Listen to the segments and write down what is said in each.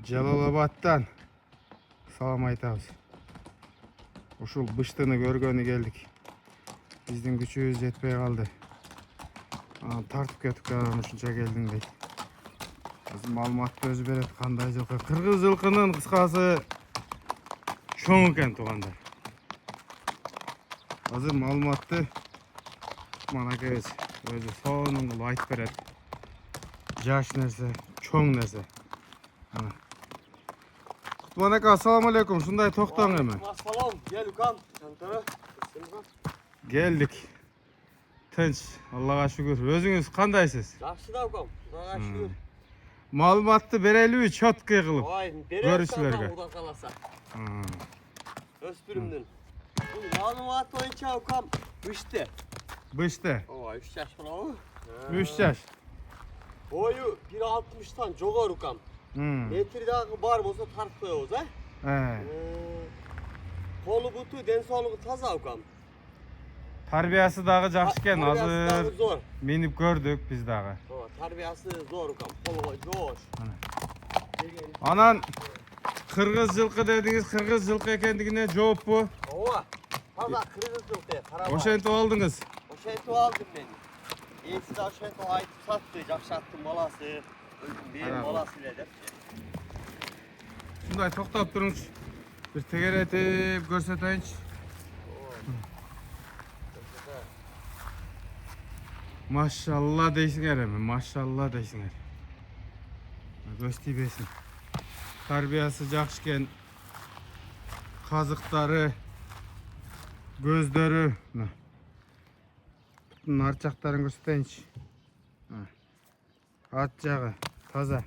Jalolabaddan salam aytamiz. Ушул быштыны көргөнү келдик. Биздин күчүбүз жетпей калды. Тартып кетип калам ушунча келдиң дейт. Азыр маалыматты өзү берет кандай жылкы. Кыргыз жылкынын кыскасы чоң экен туугандар. Азыр маалыматты манакебиз өзү сонун кылып айтып берет. Жаш нерсе, чоң нерсе. Кутман ака, ассаламу алейкум. Шундай токтоң эми. Ассалам, кел укам. Келдик. Тынч, Аллага шүгүр. Өзүңүз кандайсыз? Жакшы да укам. Кудайга шүгүр. Маалыматты берелиби чоткый кылып? Ой, берем көрүүчүлөргө. Кудай кааласа. Өспүрүмдүн. Бул маалымат боюнча укам бышты. Бышты. Ой, 3 жаш болобу? 3 жаш. Бою 1.60-тан жогору укам. Метри дагы бар болсо тартып коебуз, Колу буту, ден соолугу таза укам. Тарбиясы дагы жакшы экен. Азыр зор. минип көрдүк биз дагы. Тарбиясы зор укам. Колу жоош. Анан кыргыз жылкы дедиңиз, кыргыз жылкы экендигине жооппу? Ооба. Таза кыргыз жылкы, карабай. Ошентип алдыңыз. Ошентип алдым мен. Эси да ошентип айтып сатты, жакшы аттын баласы. Өзүм бери баласы эле деп. Шундай токтоп туруңчу. Бир тегеретип көрсөтөйүнчү. Машалла дейсиңер эми, машалла дейсиңер. Көз тийбесин. Тарбиясы жакшы экен. Казыктары, көздөрү, бутун арчактарын көрсөтөйүнчү. Ат жагы таза.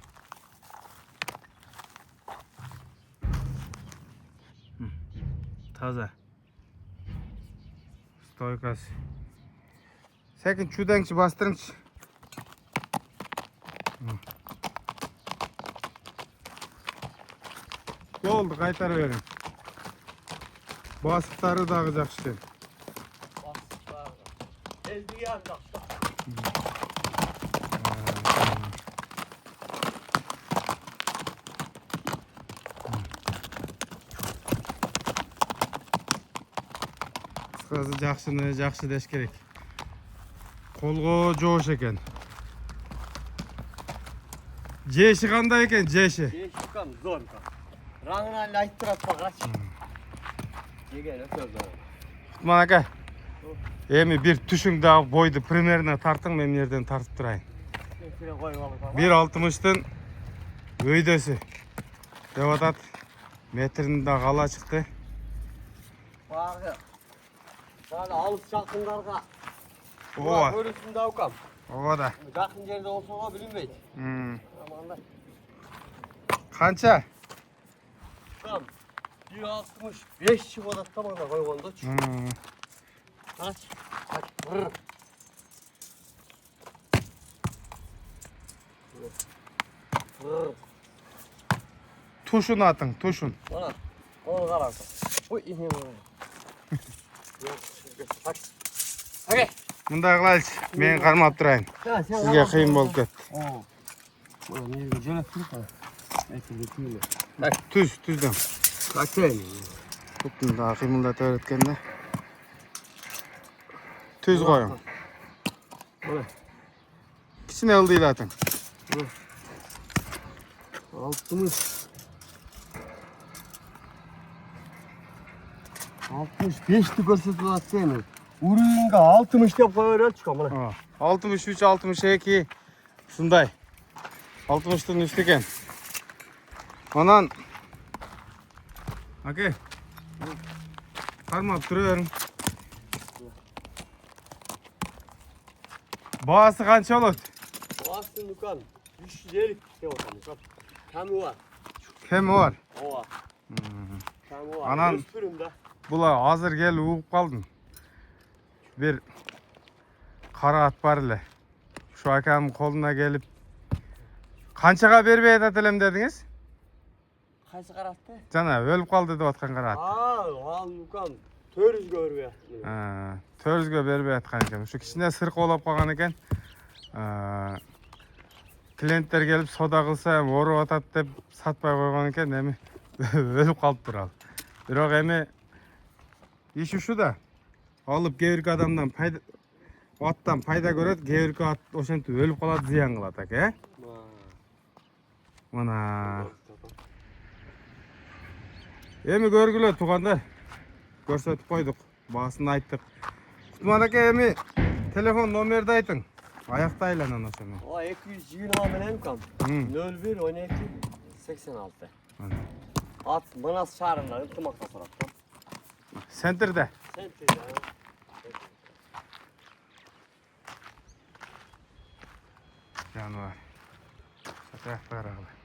Таза. Стойкасы. Секин чудаңчы бастырыңчы. Болду, кайтарып бериң. Басыктары дагы жакшы экен. Элдиги ham жакшы. Кыскасы жакшыны жакшы деш керек. Колго жоош экен. Жеши кандай экен, жеши? Жеши укам зор укам. Раңынан эле айтып турат багачы. Жеген өтө зор. Кутман ака. Эми бир түшүң дагы бойду примерно тартың, мен жерден тартып турайын. 1.60-тын өйдөсү деп атат. Метрин да кала чыкты. Багы. Жана алыс жакындарга. Ооба. Көрүсүн да укам. Ооба да. Жакын жерде болсо го билинбейт. Канча? Укам 1.65 чыгып атат да мына койгондочу. Ач. Тушун атың, тушун. Mana, onu qararsan. Bu ihni var. Okey. Мындай кылайлычы, мен кармап турайын. Сизге кыйын болуп кетти. Mana nereye jönep turup. Aytылды түйлө. Түздүм. Акей. Буттун дагы кыймылдата берет экен да. Түз коюң. Mana. Кичине ылдыйлатың. 65'ti көрсөтүп атты эми. Урuyunga 60 деп кое берелчү ка мына. 63, 62 ушундай. 60-тын үстү экен. Анан Аке. Кармап тура бериң. Баасы канча болот? Баасы укам 350 деп атам укам. Ками бар. Кеми бар? Ооба. Ками бар. Анан Өспүрүм да. була азыр келип угуп калдым. Бир кара ат бар эле. Ушу акамдын колуна келип канчага бербей атат элем дедиңиз? Кайсы каратты? Жана өлүп калды деп аткан кара ат. Ал укам 400 бербей атты. 400 бербей аткан экен. Ушу кичине сыркоолоп калган экен. klientler gelip soda kılsa hem orup atat dep satpay koygan eken emi ölüp kalıptır al. Biroq emi işi şu da alıp kebirki adamdan payda attan payda göröt, kebirki at oşentip ölüp kalat, ziyan kılat aka. Mana. Emi görgülö tugandar. Görsetip koyduk. Baasını ayttık. Kutman aka emi telefon nomerdi aytın. Ayakta aylanan oşonu. O 220 menen kam. Hı. 01 12 86. Mana. At Manas şarından tımakta sorattım. Center'de. Sen tez ya. Januar. Sataq baraqlı.